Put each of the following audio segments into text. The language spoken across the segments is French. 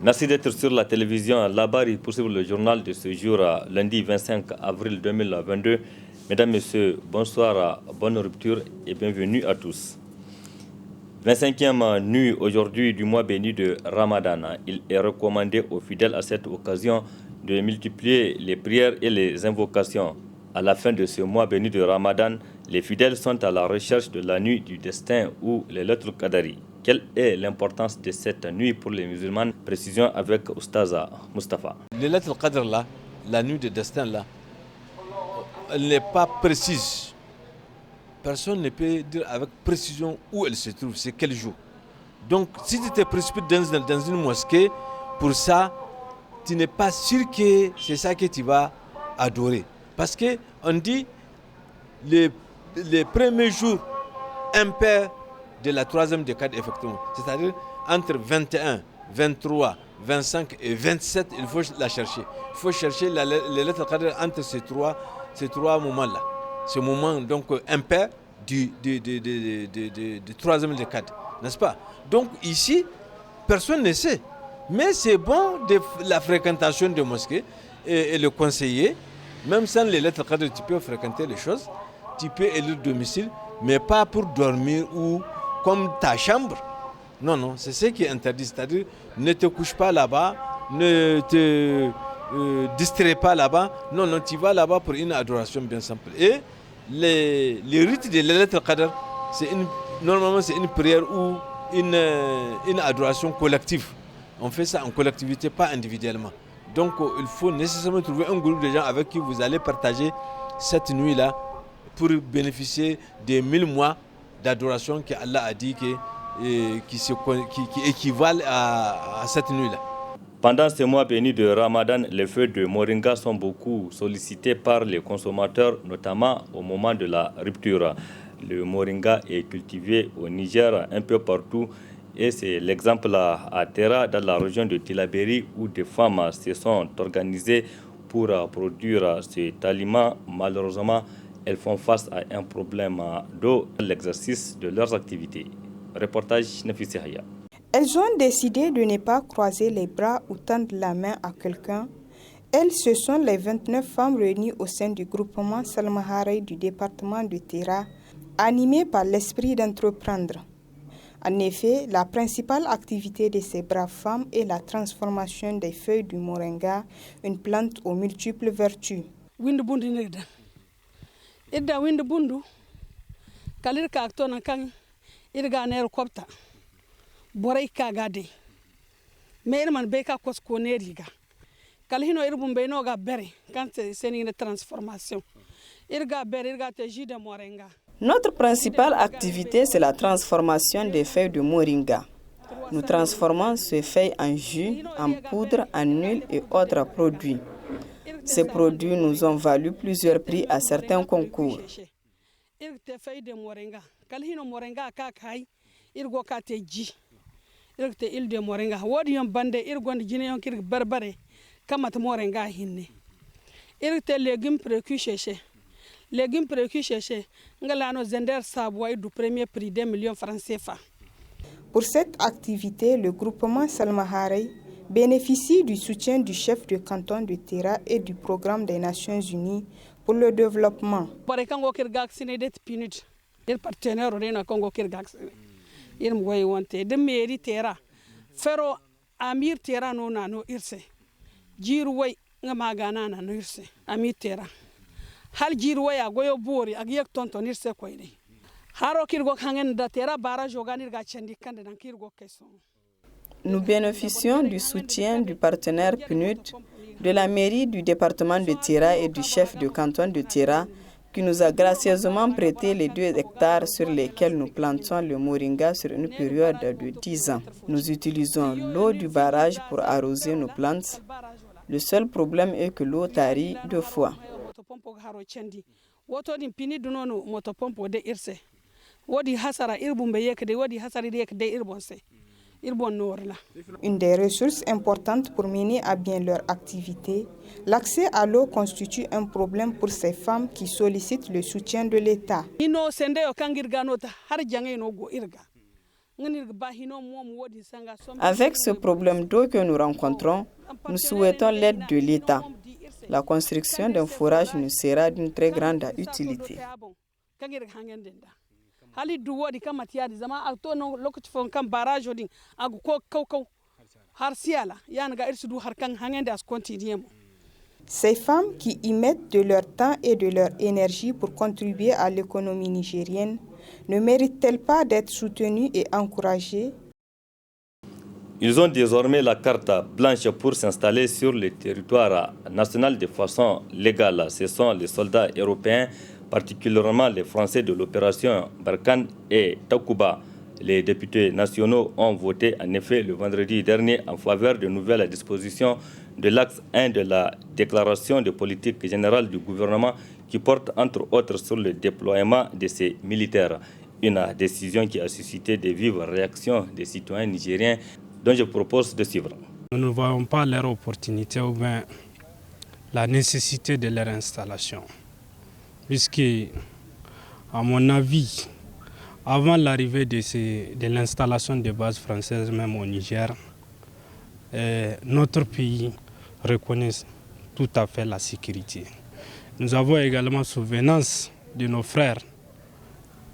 Merci d'être sur la télévision Labari pour suivre le journal de ce jour, lundi 25 avril 2022. Mesdames, Messieurs, bonsoir, bonne rupture et bienvenue à tous. 25e nuit aujourd'hui du mois béni de Ramadan. Il est recommandé aux fidèles à cette occasion de multiplier les prières et les invocations. À la fin de ce mois béni de Ramadan, les fidèles sont à la recherche de la nuit du destin ou les lettres Qadari. Quelle est l'importance de cette nuit pour les musulmans? Précision avec Oustaza Mustafa. Les lettres Qadr là, la nuit du destin là, elle n'est pas précise. Personne ne peut dire avec précision où elle se trouve, c'est quel jour. Donc si tu te précipites dans une mosquée, pour ça, tu n'es pas sûr que c'est ça que tu vas adorer. Parce qu'on dit les premiers jours impairs de la troisième décade, effectivement. C'est-à-dire entre 21, 23, 25 et 27, il faut la chercher. Il faut chercher les lettres cadres entre ces trois moments-là. Ce moment donc impair du troisième décade, n'est-ce pas? Donc ici, personne ne sait. Mais c'est bon de la fréquentation des mosquées et le conseiller. Même sans les lettres cadres, tu peux fréquenter les choses. Tu peux élire domicile, mais pas pour dormir ou comme ta chambre. Non, non, c'est ce qui est interdit. C'est-à-dire, ne te couche pas là-bas, ne te distrais pas là-bas. Non, non, tu vas là-bas pour une adoration bien simple. Et les rites de la lettre Qadr, normalement, c'est une prière ou une adoration collective. On fait ça en collectivité, pas individuellement. Donc, il faut nécessairement trouver un groupe de gens avec qui vous allez partager cette nuit-là pour bénéficier des 1000 mois d'adoration qu'Allah a dit qui équivalent à cette nuit-là. Pendant ce mois béni de Ramadan, les feuilles de moringa sont beaucoup sollicitées par les consommateurs, notamment au moment de la rupture. Le moringa est cultivé au Niger un peu partout et c'est l'exemple à Terra, dans la région de Tillabéri, où des femmes se sont organisées pour produire cet aliment. Malheureusement, elles font face à un problème d'eau dans l'exercice de leurs activités. Reportage Nafissi Haya. Elles ont décidé de ne pas croiser les bras ou tendre la main à quelqu'un. Elles, ce sont les 29 femmes réunies au sein du groupement Salmaharey du département de Terra, animées par l'esprit d'entreprendre. En effet, la principale activité de ces braves femmes est la transformation des feuilles du moringa, une plante aux multiples vertus. Idda wind bundu kalir ka tona kan irga ner kopta boray ka gade mer man be ka kosko ne riga kal hino irbum be no ga bere kan c'est une transformation irga bere irga te jide moringa. Notre principale activité, c'est la transformation des feuilles de moringa. Nous transformons ces feuilles en jus, en poudre, en huile et autres produits. Ces produits nous ont valu plusieurs prix à certains concours. Légumes précuchés, ngalano zender saboy du premier prix d'1 million francs CFA. Pour cette activité, le groupement Salmaharey bénéficie du soutien du chef de canton de Terra et du programme des Nations Unies pour le développement. Il partenaire au Congo Kirgax. Il m'a wanté de mairie Terra. Ferro Amir Terra no nano irse. Jirway ngamagana nano irse. Amir Terra. Hal jirway agoyo bori agiyak tonton irse koyne. Haro kirgo hangen da Terra barrage oganir gachendi kande nan kirgo keson. Nous bénéficions du soutien du partenaire PNUD, de la mairie du département de Terra et du chef de canton de Terra qui nous a gracieusement prêté les 2 hectares sur lesquels nous plantons le moringa sur une période de 10 ans. Nous utilisons l'eau du barrage pour arroser nos plantes. Le seul problème est que l'eau tarit 2 fois. Une des ressources importantes pour mener à bien leur activité, l'accès à l'eau constitue un problème pour ces femmes qui sollicitent le soutien de l'État. Avec ce problème d'eau que nous rencontrons, nous souhaitons l'aide de l'État. La construction d'un forage nous sera d'une très grande utilité. Ces femmes qui y mettent de leur temps et de leur énergie pour contribuer à l'économie nigérienne ne méritent-elles pas d'être soutenues et encouragées? Ils ont désormais la carte blanche pour s'installer sur le territoire national de façon légale. Ce sont les soldats européens, particulièrement les Français de l'opération Barkhane et Takuba. Les députés nationaux ont voté en effet le vendredi dernier en faveur de nouvelles dispositions de l'axe 1 de la déclaration de politique générale du gouvernement qui porte entre autres sur le déploiement de ces militaires. Une décision qui a suscité de vives réactions des citoyens nigériens dont je propose de suivre. Nous ne voyons pas leur opportunité ou bien la nécessité de leur installation. Puisque, à mon avis, avant l'arrivée de l'installation des bases françaises, même au Niger, notre pays reconnaît tout à fait la sécurité. Nous avons également souvenance de nos frères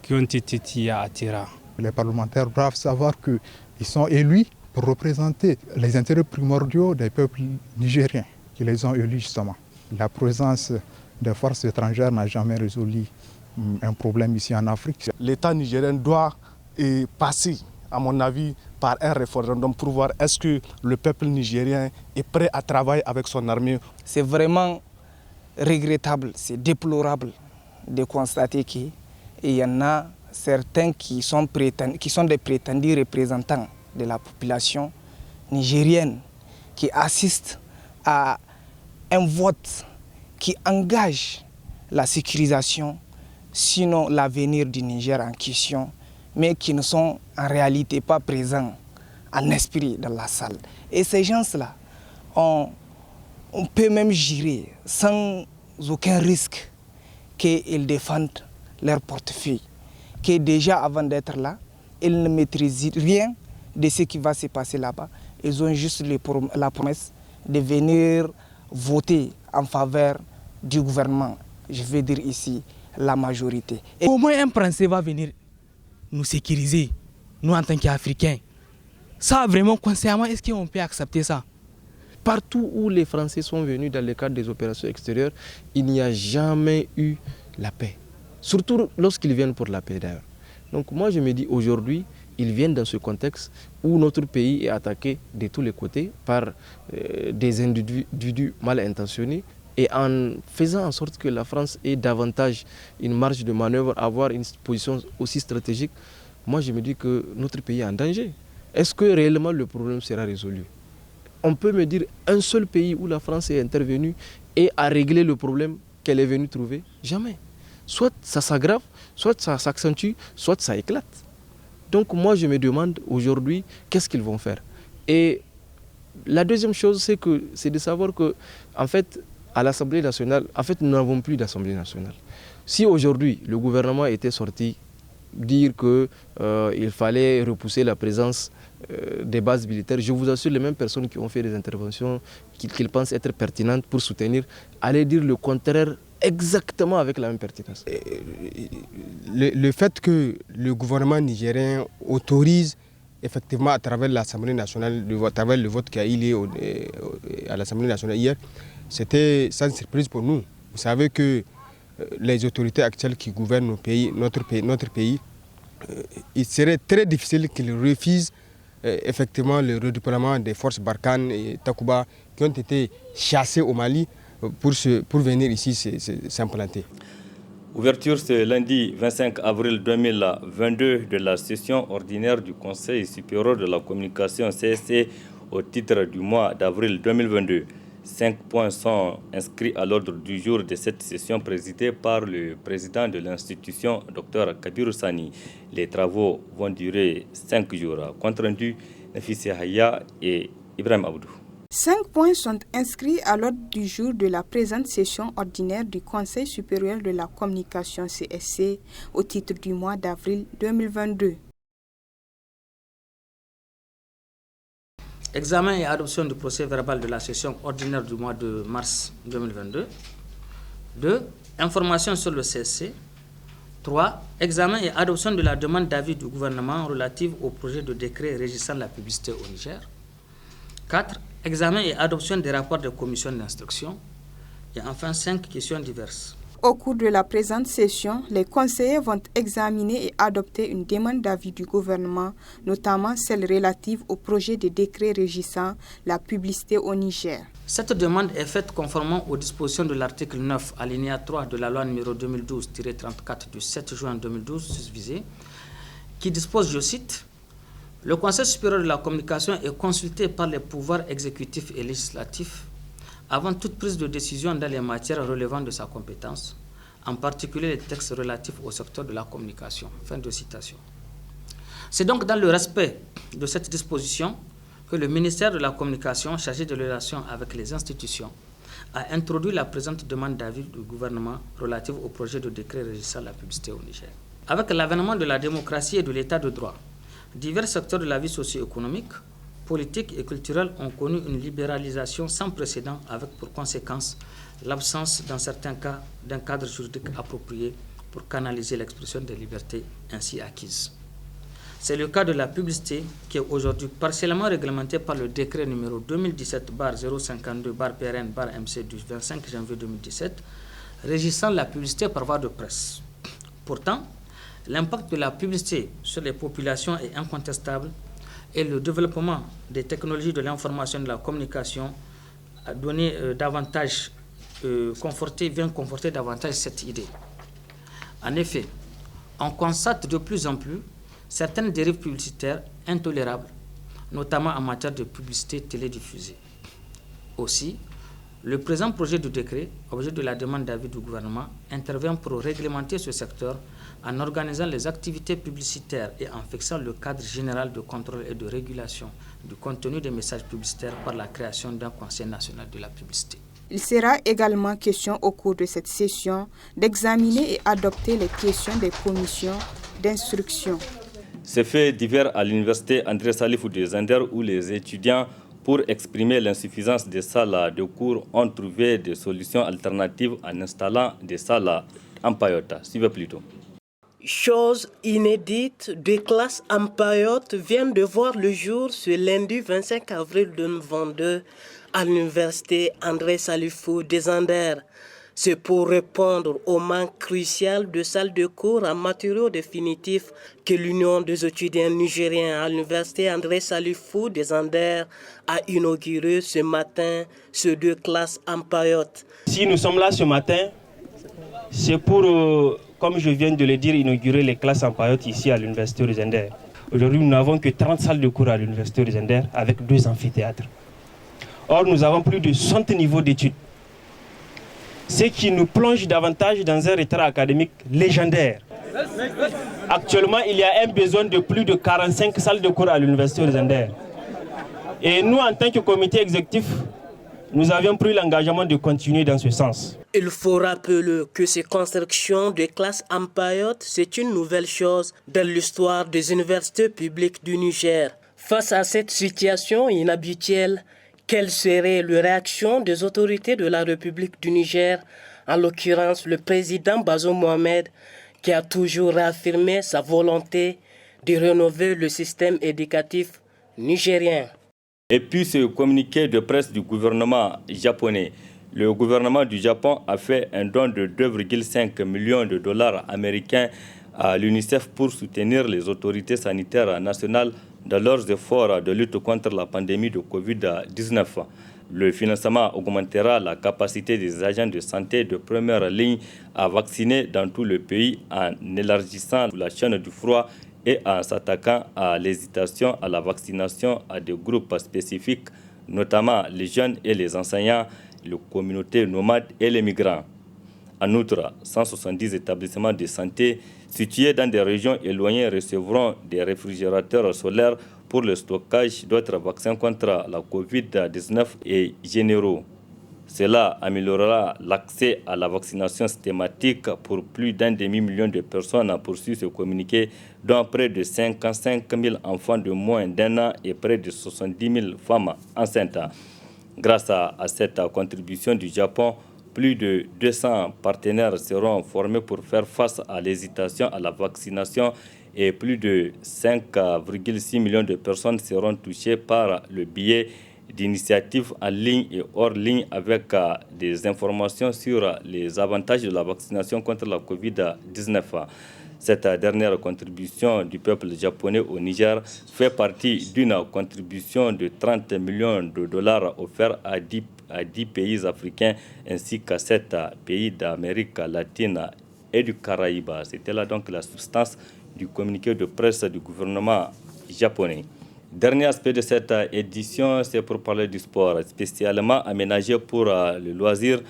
qui ont été tués à Tira. Les parlementaires doivent savoir qu'ils sont élus pour représenter les intérêts primordiaux des peuples nigériens qui les ont élus justement. La présence des forces étrangères n'a jamais résolu un problème ici en Afrique. L'État nigérien doit passer, à mon avis, par un référendum pour voir est-ce que le peuple nigérien est prêt à travailler avec son armée. C'est vraiment regrettable, c'est déplorable de constater qu'il y en a certains qui sont des prétendus représentants de la population nigérienne qui assistent à un vote qui engage la sécurisation, sinon l'avenir du Niger en question, mais qui ne sont en réalité pas présents en esprit dans la salle. Et ces gens-là, on peut même jurer sans aucun risque qu'ils défendent leur portefeuille, que déjà avant d'être là, ils ne maîtrisent rien de ce qui va se passer là-bas. Ils ont juste la promesse de venir voter en faveur du gouvernement, je veux dire ici la majorité. Et au moins un Français va venir nous sécuriser, nous en tant qu'Africains. Ça vraiment, consciemment, est-ce qu'on peut accepter ça? Partout où les Français sont venus dans le cadre des opérations extérieures, il n'y a jamais eu la paix. Surtout lorsqu'ils viennent pour la paix d'ailleurs. Donc moi je me dis aujourd'hui, ils viennent dans ce contexte où notre pays est attaqué de tous les côtés par des individus mal intentionnés. Et en faisant en sorte que la France ait davantage une marge de manœuvre, avoir une position aussi stratégique, moi je me dis que notre pays est en danger. Est-ce que réellement le problème sera résolu? On peut me dire un seul pays où la France est intervenue et a réglé le problème qu'elle est venue trouver? Jamais. Soit ça s'aggrave, soit ça s'accentue, soit ça éclate. Donc moi je me demande aujourd'hui qu'est-ce qu'ils vont faire. Et la deuxième chose c'est de savoir que en fait à l'Assemblée nationale, en fait nous n'avons plus d'Assemblée nationale. Si aujourd'hui le gouvernement était sorti dire qu'il fallait repousser la présence des bases militaires, je vous assure les mêmes personnes qui ont fait des interventions qu'ils pensent être pertinentes pour soutenir, allaient dire le contraire exactement avec la même pertinence. Le fait que le gouvernement nigérien autorise effectivement à travers l'Assemblée nationale, à travers le vote qui a eu lieu à l'Assemblée nationale hier, c'était sans surprise pour nous. Vous savez que les autorités actuelles qui gouvernent notre pays, il serait très difficile qu'ils refusent effectivement le redéploiement des forces Barkhane et Takuba qui ont été chassées au Mali pour venir ici s'implanter. Ouverture ce lundi 25 avril 2022 de la session ordinaire du Conseil supérieur de la communication CSC au titre du mois d'avril 2022. 5 points sont inscrits à l'ordre du jour de cette session présidée par le président de l'institution, Dr Kabirou Sani. Les travaux vont durer 5 jours. Compte rendu, Nafissi Haya et Ibrahim Abdou. 5 points sont inscrits à l'ordre du jour de la présente session ordinaire du Conseil supérieur de la communication CSC au titre du mois d'avril 2022. Examen et adoption du procès verbal de la session ordinaire du mois de mars 2022. 2. Information sur le CSC. 3. Examen et adoption de la demande d'avis du gouvernement relative au projet de décret régissant la publicité au Niger. 4. Examen et adoption des rapports de commission d'instruction. Et enfin, 5 questions diverses. Au cours de la présente session, les conseillers vont examiner et adopter une demande d'avis du gouvernement, notamment celle relative au projet de décret régissant la publicité au Niger. Cette demande est faite conformément aux dispositions de l'article 9, alinéa 3 de la loi numéro 2012-34 du 7 juin 2012 susvisée, qui dispose, je cite, « Le Conseil supérieur de la communication est consulté par les pouvoirs exécutifs et législatifs avant toute prise de décision dans les matières relevant de sa compétence, en particulier les textes relatifs au secteur de la communication. » Fin de citation. C'est donc dans le respect de cette disposition que le ministère de la Communication, chargé de relations avec les institutions, a introduit la présente demande d'avis du gouvernement relative au projet de décret régissant la publicité au Niger. Avec l'avènement de la démocratie et de l'état de droit, divers secteurs de la vie socio-économique, politique et culturelle ont connu une libéralisation sans précédent avec pour conséquence l'absence, dans certains cas, d'un cadre juridique approprié pour canaliser l'expression des libertés ainsi acquises. C'est le cas de la publicité qui est aujourd'hui partiellement réglementée par le décret numéro 2017-052-PRN-MC du 25 janvier 2017 régissant la publicité par voie de presse. Pourtant, l'impact de la publicité sur les populations est incontestable et le développement des technologies de l'information et de la communication a donné vient conforter davantage cette idée. En effet, on constate de plus en plus certaines dérives publicitaires intolérables, notamment en matière de publicité télédiffusée. Aussi, le présent projet de décret, objet de la demande d'avis du gouvernement, intervient pour réglementer ce secteur en organisant les activités publicitaires et en fixant le cadre général de contrôle et de régulation du contenu des messages publicitaires par la création d'un Conseil national de la publicité. Il sera également question au cours de cette session d'examiner et adopter les questions des commissions d'instruction. Ces faits divers à l'université André Salifou de Zender où les étudiants, pour exprimer l'insuffisance des salles de cours, ont trouvé des solutions alternatives en installant des salles en paillotte. Suivez plutôt. Chose inédite, des classes en paillotte viennent de voir le jour ce lundi 25 avril 2022 à l'université André Salifou de Zender. C'est pour répondre au manque crucial de salles de cours en matériaux définitifs que l'Union des étudiants nigériens à l'université André Salifou de Zender a inauguré ce matin ces 2 classes en paillotte. Si nous sommes là ce matin, c'est pour, comme je viens de le dire, inaugurer les classes en paillotte ici à l'université de Zender. Aujourd'hui, nous n'avons que 30 salles de cours à l'université de Zender avec 2 amphithéâtres. Or, nous avons plus de 60 niveaux d'études. Ce qui nous plonge davantage dans un retard académique légendaire. Actuellement, il y a un besoin de plus de 45 salles de cours à l'université de Zender. Et nous, en tant que comité exécutif, nous avions pris l'engagement de continuer dans ce sens. Il faut rappeler que ces constructions de classes en paillotte, c'est une nouvelle chose dans l'histoire des universités publiques du Niger. Face à cette situation inhabituelle, quelle serait la réaction des autorités de la République du Niger, en l'occurrence le président Bazoum Mohamed, qui a toujours réaffirmé sa volonté de rénover le système éducatif nigérien? Et puis ce communiqué de presse du gouvernement japonais. Le gouvernement du Japon a fait un don de 2,5 millions de dollars américains à l'UNICEF pour soutenir les autorités sanitaires nationales dans leurs efforts de lutte contre la pandémie de Covid-19. Le financement augmentera la capacité des agents de santé de première ligne à vacciner dans tout le pays en élargissant la chaîne du froid et en s'attaquant à l'hésitation à la vaccination à des groupes spécifiques, notamment les jeunes et les enseignants, les communautés nomades et les migrants. En outre, 170 établissements de santé situés dans des régions éloignées recevront des réfrigérateurs solaires pour le stockage d'autres vaccins contre la Covid-19 et généraux. Cela améliorera l'accès à la vaccination systématique pour plus d'un demi-million de personnes, a poursuivi ce communiqué, dont près de 55 000 enfants de moins d'un an et près de 70 000 femmes enceintes. Grâce à cette contribution du Japon, plus de 200 partenaires seront formés pour faire face à l'hésitation à la vaccination et plus de 5,6 millions de personnes seront touchées par le biais d'initiatives en ligne et hors ligne avec des informations sur les avantages de la vaccination contre la COVID-19. Cette dernière contribution du peuple japonais au Niger fait partie d'une contribution de 30 millions de dollars offerte à 10 pays africains ainsi qu'à 7 pays d'Amérique latine et du Caraïbe. C'était là donc la substance du communiqué de presse du gouvernement japonais. Dernier aspect de cette édition, c'est pour parler du sport, spécialement aménagé pour le loisir.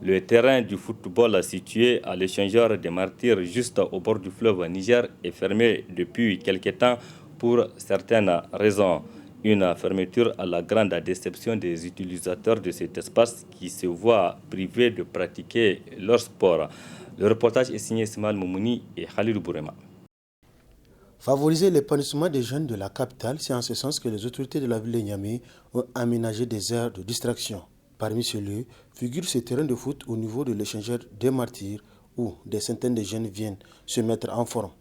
Le terrain du football situé à l'échangeur des Martyrs, juste au bord du fleuve Niger, est fermé depuis quelque temps pour certaines raisons. Une fermeture à la grande déception des utilisateurs de cet espace qui se voient privés de pratiquer leur sport. Le reportage est signé Ismaël Moumouni et Khalid Bourema. Favoriser l'épanouissement des jeunes de la capitale, c'est en ce sens que les autorités de la ville de Niamey ont aménagé des aires de distraction. Parmi ces lieux figure ce terrain de foot au niveau de l'échangeur des Martyrs où des centaines de jeunes viennent se mettre en forme.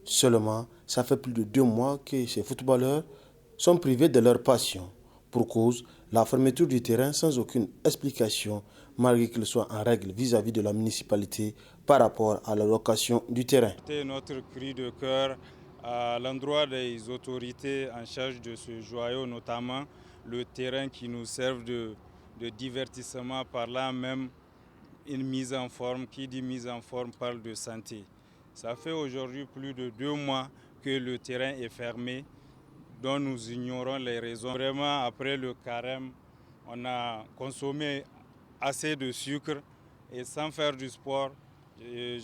Seulement, ça fait plus de 2 mois que ces footballeurs sont privés de leur passion. Pour cause, la fermeture du terrain sans aucune explication, malgré qu'il soit en règle vis-à-vis de la municipalité par rapport à la location du terrain. C'était notre cri de cœur à l'endroit des autorités en charge de ce joyau, notamment le terrain qui nous sert de divertissement, par là même une mise en forme. Qui dit mise en forme parle de santé. Ça fait aujourd'hui plus de 2 mois que le terrain est fermé, dont nous ignorons les raisons. Vraiment, après le carême, on a consommé assez de sucre et sans faire du sport,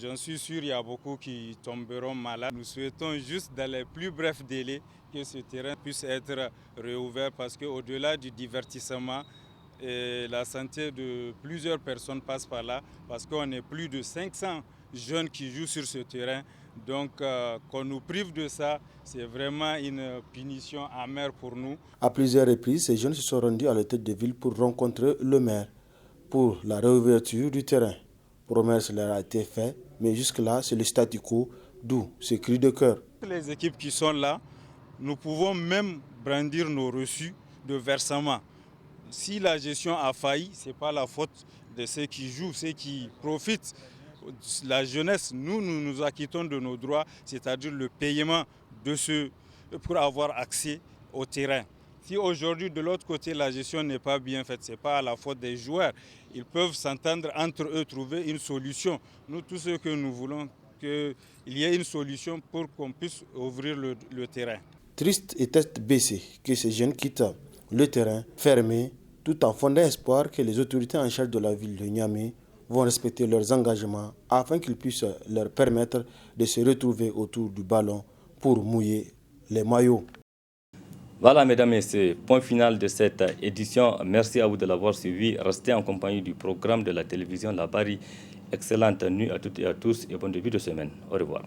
j'en suis sûr, il y a beaucoup qui tomberont malades. Nous souhaitons juste dans les plus brefs délais que ce terrain puisse être réouvert parce qu'au-delà du divertissement, la santé de plusieurs personnes passe par là parce qu'on est plus de 500 jeunes qui jouent sur ce terrain. Donc qu'on nous prive de ça, c'est vraiment une punition amère pour nous. À plusieurs reprises, ces jeunes se sont rendus à la tête de ville pour rencontrer le maire pour la réouverture du terrain. Promesse leur a été faite, mais jusque-là, c'est le statu quo, d'où ce cri de cœur. Les équipes qui sont là, nous pouvons même brandir nos reçus de versement. Si la gestion a failli, ce n'est pas la faute de ceux qui jouent, ceux qui profitent. La jeunesse, nous nous acquittons de nos droits, c'est-à-dire le paiement pour avoir accès au terrain. Si aujourd'hui, de l'autre côté, la gestion n'est pas bien faite, ce n'est pas à la faute des joueurs. Ils peuvent s'entendre entre eux, trouver une solution. Nous, tout ce que nous voulons, qu'il y ait une solution pour qu'on puisse ouvrir le terrain. Triste et tête baissée que ces jeunes quittent le terrain fermé, tout en fondant espoir que les autorités en charge de la ville de Niamey vont respecter leurs engagements afin qu'ils puissent leur permettre de se retrouver autour du ballon pour mouiller les maillots. Voilà, mesdames et messieurs, point final de cette édition. Merci à vous de l'avoir suivi. Restez en compagnie du programme de la télévision La Bari. Excellente nuit à toutes et à tous et bon début de semaine. Au revoir.